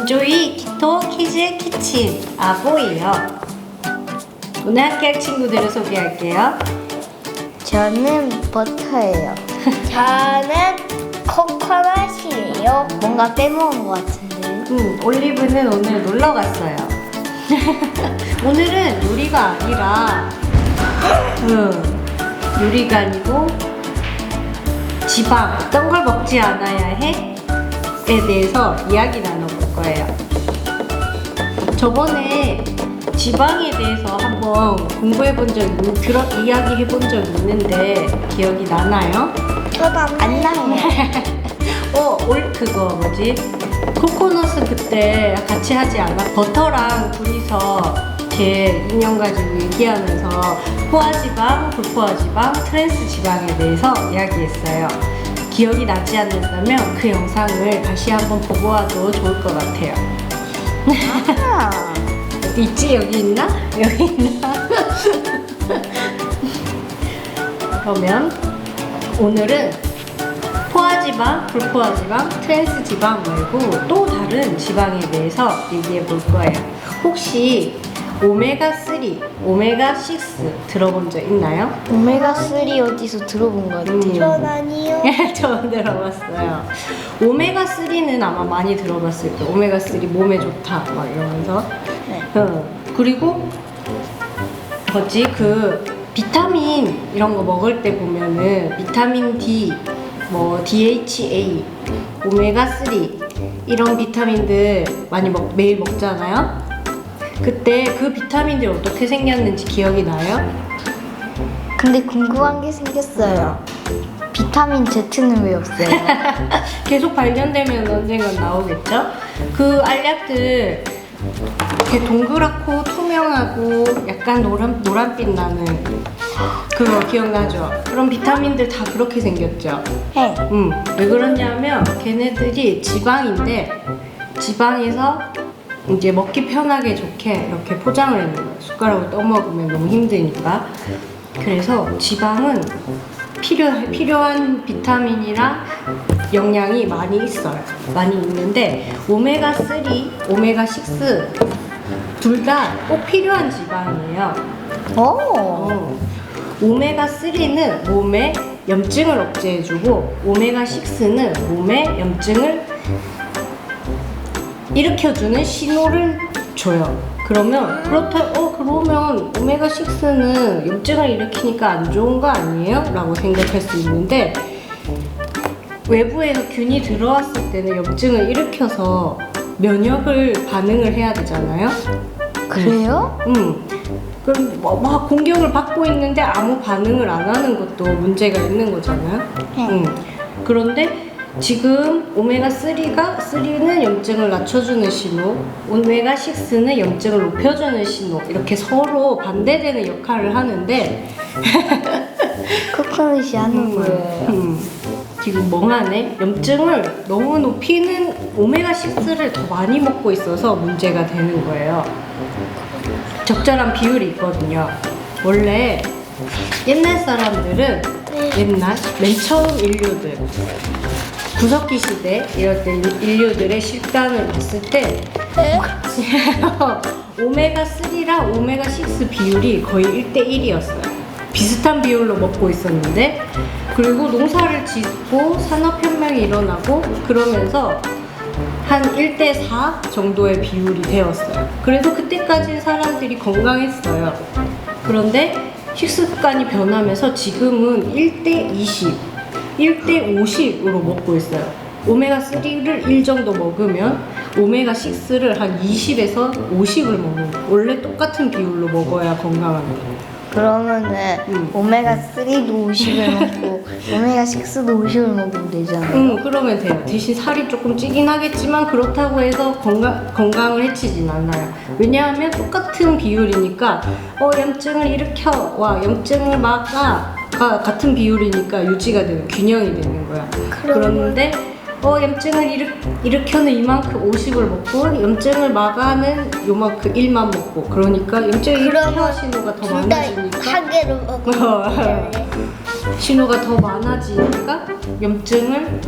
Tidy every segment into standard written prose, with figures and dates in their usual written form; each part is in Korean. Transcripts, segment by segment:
인조이 키토 키즈 키친 아보예요. 오늘 함께할 친구들을 소개할게요. 저는 버터예요. 저는 코코넛이에요. 뭔가 빼먹은 것 같은데. 올리브는 오늘 놀러 갔어요. 오늘은 요리가 아니라 요리가 아니고 지방 어떤 걸 먹지 않아야 해? 에 대해서 이야기 나눠볼 거예요. 저번에 지방에 대해서 한번 공부해 본 적, 이야기 해 본 적 있는데 기억이 나나요? 저도 안 나요. 그거 뭐지? 코코넛은 그때 같이 하지 않아? 버터랑 둘이서 이렇게 인형 가지고 얘기하면서 포화지방, 불포화지방, 트랜스 지방에 대해서 이야기했어요. 기억이 나지 않는다면 그 영상을 다시 한번 보고 와도 좋을 것 같아요. 있지? 여기 있나? 여기 있나? 그러면 오늘은 포화지방, 불포화지방, 트랜스 지방 말고 또 다른 지방에 대해서 얘기해 볼 거예요. 혹시 오메가3, 오메가6 들어본 적 있나요? 오메가3 어디서 들어본 것 같아요. 전 아니요. 처음 들어봤어요. 오메가3는 아마 많이 들어봤을 거예요. 오메가3 몸에 좋다 막 이러면서. 네. 그리고 뭐지? 그 비타민 이런 거 먹을 때 보면은 비타민 D, 뭐 DHA, 오메가3 이런 비타민들 많이 매일 먹잖아요. 그때 그 비타민들이 어떻게 생겼는지 기억이 나요? 근데 궁금한 게 생겼어요. 비타민 Z는 왜 없어요? 계속 발견되면 언젠간 나오겠죠? 그 알약들 이렇게 동그랗고 투명하고 약간 노란빛 나는 그거 기억나죠? 그런 비타민들 다 그렇게 생겼죠? 네. 왜 그러냐면 걔네들이 지방인데 지방에서 이제 먹기 편하게 좋게 이렇게 포장을 해놓은 거예요. 숟가락으로 떠먹으면 너무 힘드니까. 그래서 지방은 필요한 비타민이랑 영양이 많이 있어요. 많이 있는데 오메가3, 오메가6 둘 다 꼭 필요한 지방이에요. 오메가3는 몸에 염증을 억제해주고 오메가6는 몸에 염증을 일으켜주는 신호를 줘요. 그러면 그러면 오메가6는 염증을 일으키니까 안 좋은 거 아니에요? 라고 생각할 수 있는데 외부에서 균이 들어왔을 때는 염증을 일으켜서 면역을 반응을 해야 되잖아요. 그래요? 그럼 막 공격을 받고 있는데 아무 반응을 안 하는 것도 문제가 있는 거잖아요. 그런데 지금 오메가3는 염증을 낮춰주는 신호, 오메가6는 염증을 높여주는 신호, 이렇게 서로 반대되는 역할을 하는데 코코넛이 하는 거예요. 지금 멍하네. 염증을 너무 높이는 오메가6를 더 많이 먹고 있어서 문제가 되는 거예요. 적절한 비율이 있거든요. 원래 옛날 사람들은 맨 처음 인류들 구석기 시대 이럴 때 인류들의 식단을 봤을 때 오메가3랑 오메가6 비율이 거의 1대1이었어요. 비슷한 비율로 먹고 있었는데 그리고 농사를 짓고 산업혁명이 일어나고 그러면서 한 1대4 정도의 비율이 되었어요. 그래서 그때까지 사람들이 건강했어요. 그런데 식습관이 변하면서 지금은 1대20, 1대50으로 먹고 있어요. 오메가3를 1 정도 먹으면 오메가6를 한 20에서 50을 먹는 거예요. 원래 똑같은 비율로 먹어야 건강한 거예요. 그러면은 오메가3도 50을 먹고 오메가6도 50을 먹으면 되잖아요. 그러면 돼요. 대신 살이 조금 찌긴 하겠지만 그렇다고 해서 건강을 해치진 않아요. 왜냐하면 똑같은 비율이니까 염증을 일으켜와 염증을 막아가 같은 비율이니까 유지가 되는 균형이 되는 거야. 그런데 염증을 일으켜는 이만큼 50을 먹고 염증을 막아는 요만큼 1만 먹고 그러니까 염증을 일으켜 신호가 더 많아지니까 한 개를 먹으면 신호가 더 많아지니까 염증을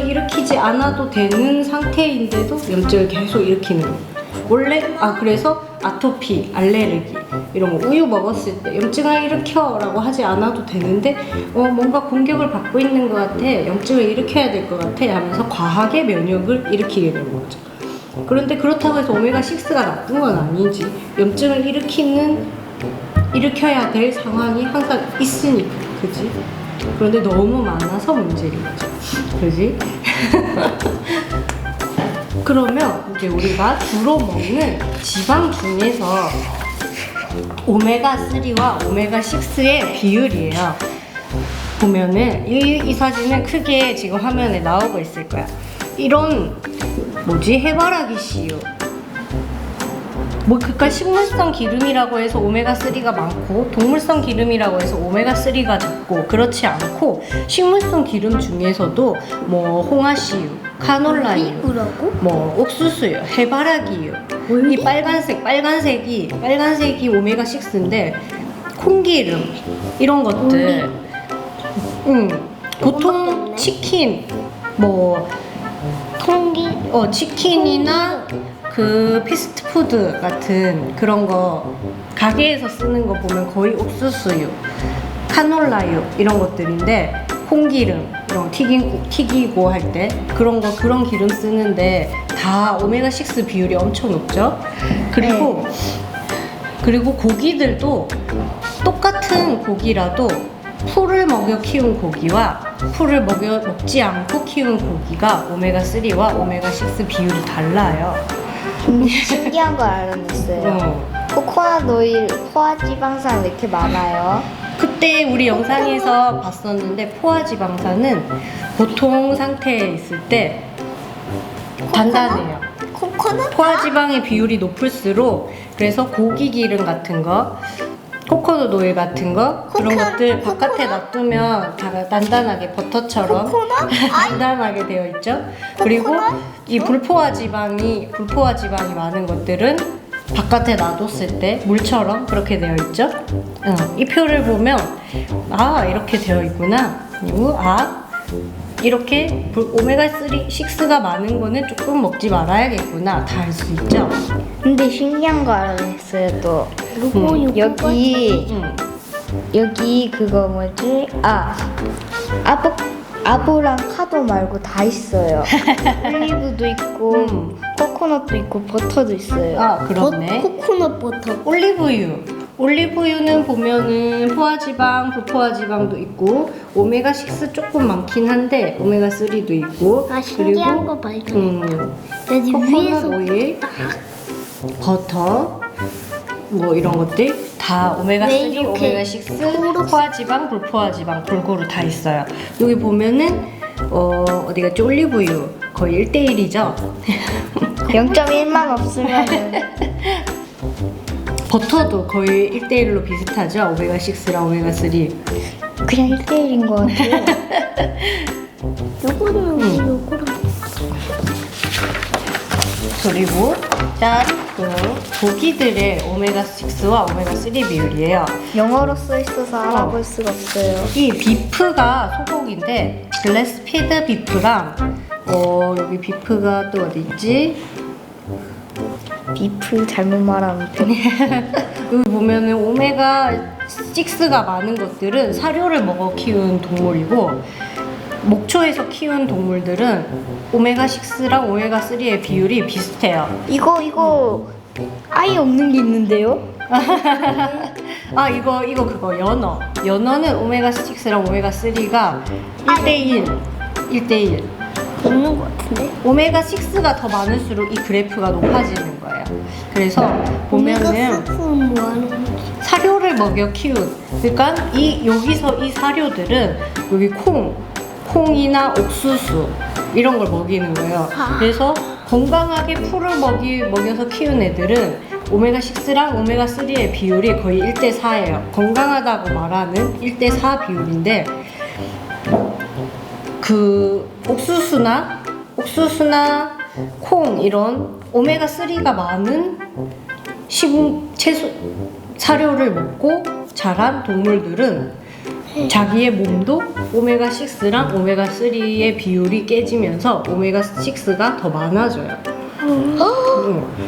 일으키지 않아도 되는 상태인데도 염증을 계속 일으키는 거예요. 원래 그래서 아토피, 알레르기 이런 거 우유 먹었을 때 염증을 일으켜라고 하지 않아도 되는데 뭔가 공격을 받고 있는 것 같아, 염증을 일으켜야 될 것 같아 하면서 과하게 면역을 일으키게 되는 거죠. 그런데 그렇다고 해서 오메가6가 나쁜 건 아니지. 염증을 일으켜야 될 상황이 항상 있으니까, 그지? 그런데 너무 많아서 문제인 거죠, 그지? 그러면 이제 우리가 주로 먹는 지방 중에서 오메가3와 오메가6의 비율이에요. 보면은 이 사진은 크게 지금 화면에 나오고 있을 거야. 이런 해바라기 씨유, 그러니까 식물성 기름이라고 해서 오메가3가 많고 동물성 기름이라고 해서 오메가3가 적고 그렇지 않고, 식물성 기름 중에서도 홍화씨유, 카놀라유, 옥수수유, 해바라기유, 이 빨간색이 오메가6인데, 콩기름 이런 것들, 보통 치킨 치킨이나 그 패스트푸드 같은 그런 거 가게에서 쓰는 거 보면 거의 옥수수유, 카놀라유 이런 것들인데, 콩기름 이런 튀기고 할 때 그런 기름 쓰는데 다 오메가6 비율이 엄청 높죠. 그리고 고기들도 똑같은 고기라도 풀을 먹여 키운 고기와 풀을 먹지 않고 키운 고기가 오메가3와 오메가6 비율이 달라요. 신기한 걸 알아냈어요. 코코넛 오일 포화지방산 왜 이렇게 많아요? 그때 우리 영상에서 봤었는데, 포화지방산은 보통 상태에 있을 때 단단해요. 포화지방의 비율이 높을수록, 그래서 고기 기름 같은 거, 코코넛 오일 같은 거, 그런 것들 바깥에 놔두면 다 단단하게 버터처럼 단단하게 되어 있죠. 그리고 이 불포화지방이 많은 것들은 바깥에 놔뒀을 때 물처럼 그렇게 되어 있죠. 이 표를 보면 이렇게 되어 있구나. 그리고 이렇게 오메가6가 많은 거는 조금 먹지 말아야겠구나, 다 알 수 있죠. 근데 신기한 거 알아냈어요 또. 여기 그거 아보라카도 말고 다 있어요. 올리브도 있고 코코넛도 있고 버터도 있어요. 그렇네. 코코넛 버터. 올리브유는 보면은 포화지방, 불포화지방도 있고 오메가6 조금 많긴 한데 오메가3도 있고, 신기한 거 발견. 코코넛 오일, 버터 이런 것들 다 오메가3, 오메가6, 포화지방, 불포화지방 골고루 다 있어요. 여기 보면은 어디 갔지? 올리브유 거의 1대1이죠. 0.1만 없으면은 버터도 거의 1대1로 비슷하죠. 오메가6랑 오메가3 그냥 1대1인 것 같아요. 요거랑 그리고 고기들의 오메가6와 오메가3 비율이에요. 영어로 써 있어서 알아볼 수가 없어요. 이 비프가 소고기인데, 글래스피드 비프랑 여기 비프가 또 어디 있지? 비프 잘못 말하면 여기 보면은 오메가6가 많은 것들은 사료를 먹어 키운 동물이고, 목초에서 키운 동물들은 오메가6랑 오메가3의 비율이 비슷해요. 이거 아예 없는 게 있는데요? 그거 연어는 오메가6랑 오메가3가 1대1 없는 것 같은데? 오메가6가 더 많을수록 이 그래프가 높아지는 거예요. 그래서 보면은 오메가6는 뭐 하는 거지? 사료를 먹여 키운, 그러니까 여기서 이 사료들은 여기 콩이나 옥수수 이런 걸 먹이는 거예요. 그래서 건강하게 풀을 먹여서 키운 애들은 오메가6랑 오메가3의 비율이 거의 1대4예요. 건강하다고 말하는 1대4 비율인데, 그 옥수수나 콩 이런 오메가3가 많은 채소 사료를 먹고 자란 동물들은 자기의 몸도 오메가6랑 오메가3의 비율이 깨지면서 오메가6가 더 많아져요.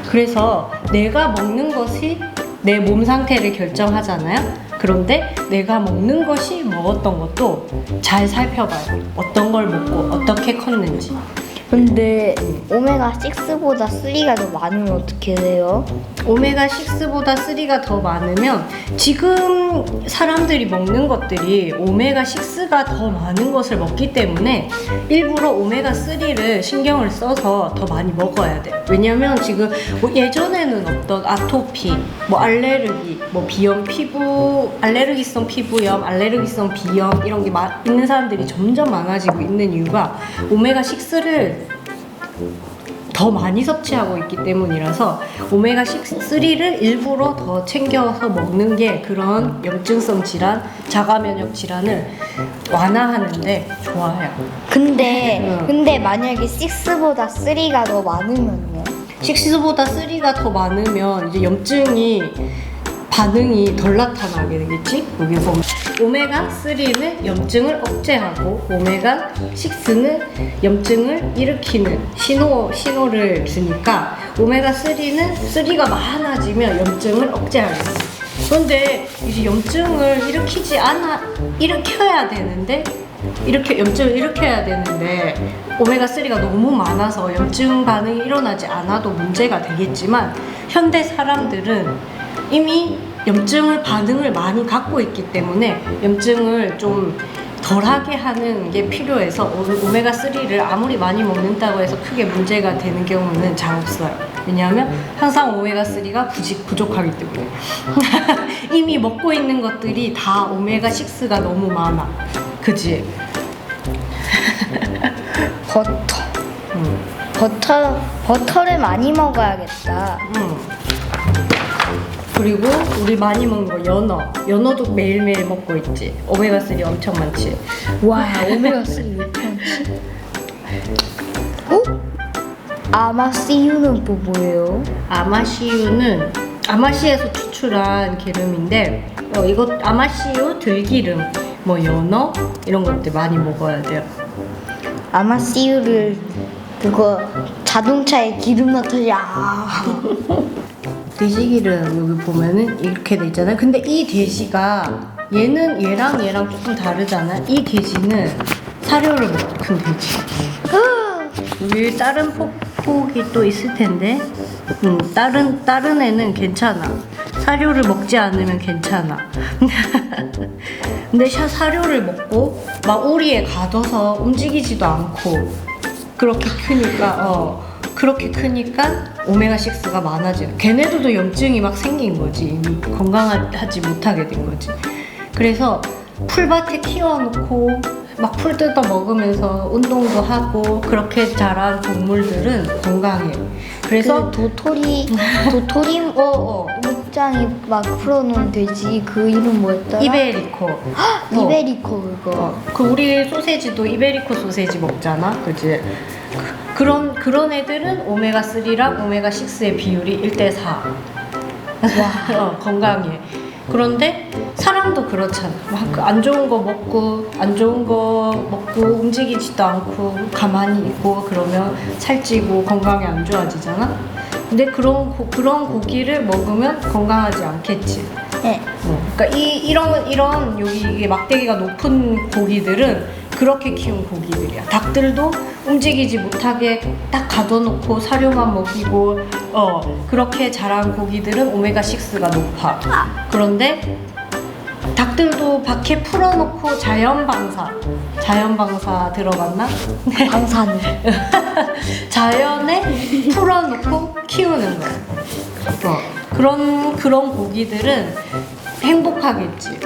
그래서 내가 먹는 것이 내 몸 상태를 결정하잖아요. 그런데 내가 먹는 것이 먹었던 것도 잘 살펴봐요. 어떤 걸 먹고 어떻게 컸는지. 근데 오메가 6보다 3가 더 많으면 어떻게 돼요? 오메가6보다 3가 더 많으면 지금 사람들이 먹는 것들이 오메가6가 더 많은 것을 먹기 때문에 일부러 오메가3를 신경을 써서 더 많이 먹어야 돼. 왜냐면 지금 뭐 예전에는 없던 아토피, 뭐 알레르기, 뭐 비염 피부, 알레르기성 피부염, 알레르기성 비염 이런 게 있는 사람들이 점점 많아지고 있는 이유가 오메가6를 더 많이 섭취하고 있기 때문이라서 오메가3를 일부러 더 챙겨서 먹는 게 그런 염증성 질환, 자가 면역 질환을 완화하는데 좋아요. 근데 만약에 6보다 3가 더 많으면요? 6보다 3가 더 많으면 이제 염증이 반응이 덜 나타나게 되겠지? 여기 보면 오메가3는 염증을 억제하고 오메가6는 염증을 일으키는 신호를 주니까 오메가3는 3가 많아지면 염증을 억제하겠지. 그런데 이제 염증을 일으켜야 되는데 염증을 일으켜야 되는데 오메가3가 너무 많아서 염증 반응이 일어나지 않아도 문제가 되겠지만 현대 사람들은 이미 염증을 반응을 많이 갖고 있기 때문에 염증을 좀 덜하게 하는 게 필요해서 오메가3를 아무리 많이 먹는다고 해서 크게 문제가 되는 경우는 잘 없어요. 왜냐하면 항상 오메가3가 부족하기 때문에 이미 먹고 있는 것들이 다 오메가6가 너무 많아. 그지? 버터를 많이 먹어야겠다. 그리고 우리 많이 먹는 거 연어도 매일매일 먹고 있지. 오메가3 엄청 많지. 와, 오메가 3 왜 이렇게 많지? 어? 아마씨유는 또 뭐예요? 아마씨유는 아마씨에서 추출한 기름인데 이거 아마씨유, 들기름, 뭐 연어 이런 것들 많이 먹어야 돼요. 아마씨유를 그거 자동차에 기름 넣듯이 돼지기름 여기 보면은 이렇게 돼 있잖아요. 근데 이 돼지가 얘랑 조금 다르잖아. 이 돼지는 사료를 먹는 돼지. 여기 다른 폭이 또 있을 텐데, 다른 애는 괜찮아. 사료를 먹지 않으면 괜찮아. 근데 사료를 먹고 막 우리에 가둬서 움직이지도 않고 그렇게 크니까 오메가6가 많아지는. 걔네들도 염증이 막 생긴 거지. 이미 건강하지 못하게 된 거지. 그래서 풀밭에 키워놓고 막 풀 뜯어 먹으면서 운동도 하고 그렇게 자란 동물들은 건강해. 그래서 도토리 목장이 막 풀어놓은 돼지 그 이름 뭐였더라? 이베리코. 이베리코 그거. 그 우리 소세지도 이베리코 소세지 먹잖아, 그지? 그런 애들은 오메가3랑 오메가6의 비율이 1대4. 건강해. 그런데 사람도 그렇잖아. 막 안 좋은 거 먹고 움직이지도 않고 가만히 있고 그러면 살찌고 건강이 안 좋아지잖아. 근데 그런 고기를 먹으면 건강하지 않겠지. 네. 그러니까 이런 여기 이게 막대기가 높은 고기들은 그렇게 키운 고기들이야. 닭들도 움직이지 못하게 딱 가둬놓고 사료만 먹이고 그렇게 자란 고기들은 오메가6가 높아. 그런데 닭들도 밖에 풀어놓고 자연방사 들어봤나? 방사능. 자연에 풀어놓고 키우는 거야. 그런 고기들은 행복하겠지.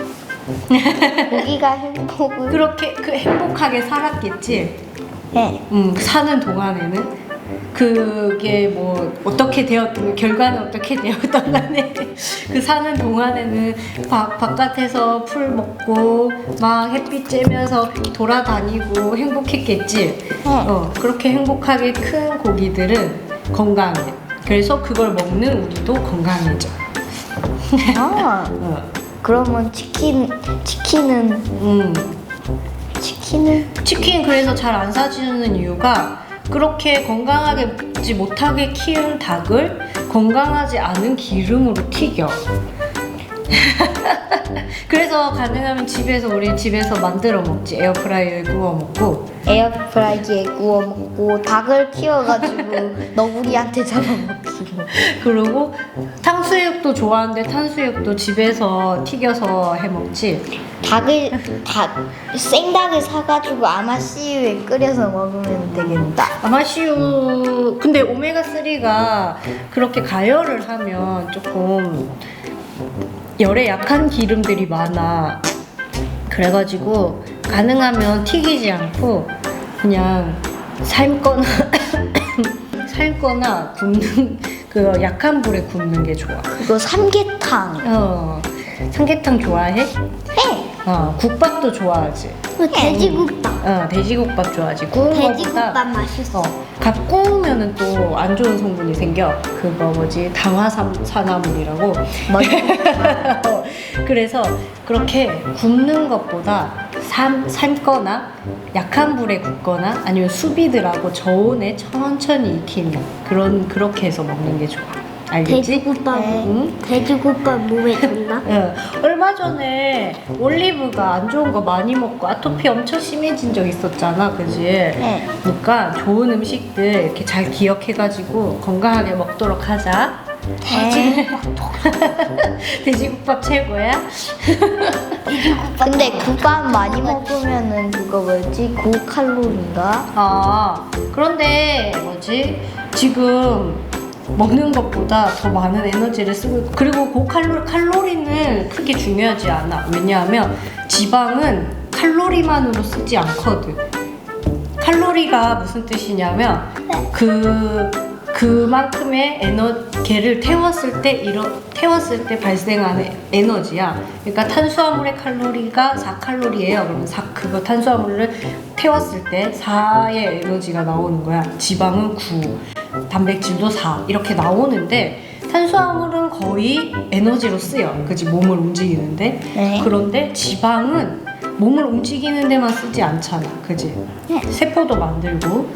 고기가 행복을. 그렇게 행복하게 살았겠지. 네. 사는 동안에는 그게 뭐 어떻게 되었든 결과는 어떻게 되었든 간에 그 사는 동안에는 바깥에서 풀 먹고 막 햇빛 쬐면서 돌아다니고 행복했겠지. 그렇게 행복하게 큰 고기들은 건강해. 그래서 그걸 먹는 우리도 건강해져. 그러면 치킨은 치킨 그래서 잘 안 사주는 이유가 그렇게 건강하게 먹지 못하게 키운 닭을 건강하지 않은 기름으로 튀겨. 그래서 가능하면 우리 집에서 만들어 먹지. 에어프라이어에 구워 먹고. 에어프라이기에 구워 먹고 닭을 키워가지고 너구리한테 잡아먹기. 그리고 탕수육도 좋아하는데 탕수육도 집에서 튀겨서 해 먹지. 생닭을 사가지고 아마씨유에 끓여서 먹으면 되겠다. 아마씨유 근데 오메가3가 그렇게 가열을 하면 조금 열에 약한 기름들이 많아. 그래가지고 가능하면 튀기지 않고 그냥 삶거나 삶거나 굽는 그 약한 불에 굽는 게 좋아. 그거 삼계탕. 삼계탕 좋아해? 네. 국밥도 좋아하지. 돼지국밥. 돼지국밥 좋아하지. 구운 거보다 돼지국밥 맛있어. 갓 구우면은 또 안 좋은 성분이 생겨. 그거 뭐지? 당화산화물이라고. 그래서 그렇게 굽는 것보다 삶거나 약한 불에 굽거나 아니면 수비드라고 저온에 천천히 익히는 그렇게 해서 먹는 게 좋아. 알겠지? 돼지국밥. 응? 돼지국밥 몸에 좋나? 얼마 전에 올리브가 안 좋은 거 많이 먹고 아토피 엄청 심해진 적 있었잖아, 그지? 네. 그러니까 좋은 음식들 이렇게 잘 기억해가지고 건강하게 먹도록 하자. 돼지국밥 최고야? 근데 국밥 많이 먹으면은 그거 뭐지? 고칼로리인가? 그런데 뭐지? 지금 먹는 것보다 더 많은 에너지를 쓰고 있고 그리고 칼로리는 크게 중요하지 않아. 왜냐하면 지방은 칼로리만으로 쓰지 않거든. 칼로리가 무슨 뜻이냐면 그만큼의 걔를 태웠을 때 발생하는 에너지야. 그러니까 탄수화물의 칼로리가 4칼로리예요. 그러면 그거 탄수화물을 태웠을 때 4의 에너지가 나오는 거야. 지방은 9, 단백질도 4 이렇게 나오는데 탄수화물은 거의 에너지로 쓰여. 그지? 몸을 움직이는데. 네. 그런데 지방은 몸을 움직이는 데만 쓰지 않잖아. 그지? 네. 세포도 만들고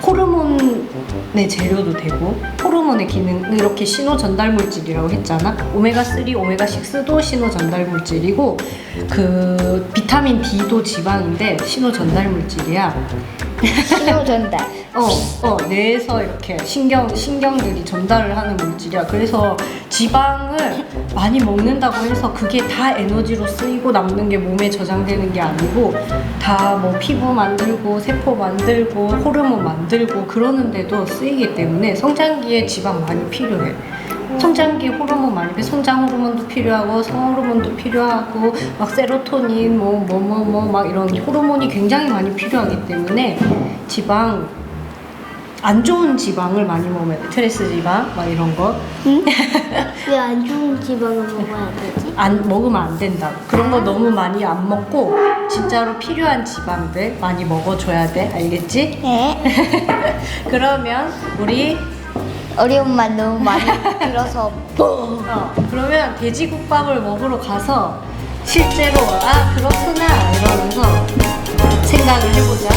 호르몬의 재료도 되고 호르몬의 기능 이렇게 신호 전달 물질이라고 했잖아. 오메가3, 오메가6도 신호 전달 물질이고 그 비타민 D도 지방인데 신호 전달 물질이야. 신호 전달. 뇌에서 이렇게 신경들이 전달을 하는 물질이야. 그래서 지방을 많이 먹는다고 해서 그게 다 에너지로 쓰이고 남는 게 몸에 저장되는 게 아니고 다 뭐 피부 만들고 세포 만들고 호르몬 만들고 그러는데도 쓰이기 때문에 성장기에 지방 많이 필요해. 성장기 호르몬 많이 필요해. 성장 호르몬도 필요하고 성호르몬도 필요하고 막 세로토닌 막 이런 호르몬이 굉장히 많이 필요하기 때문에 안 좋은 지방을 많이 먹으면 돼. 트랜스 지방 막 이런 거. 응? 왜 안 좋은 지방을 먹어야 되지? 먹으면 안 된다. 그런 거 너무 많이 안 먹고 진짜로 필요한 지방들 많이 먹어줘야 돼. 알겠지? 네. 그러면 우리 어려운 말 너무 많이 들어서 그러면 돼지국밥을 먹으러 가서 실제로 그렇구나 이러면서 생각을 해보자.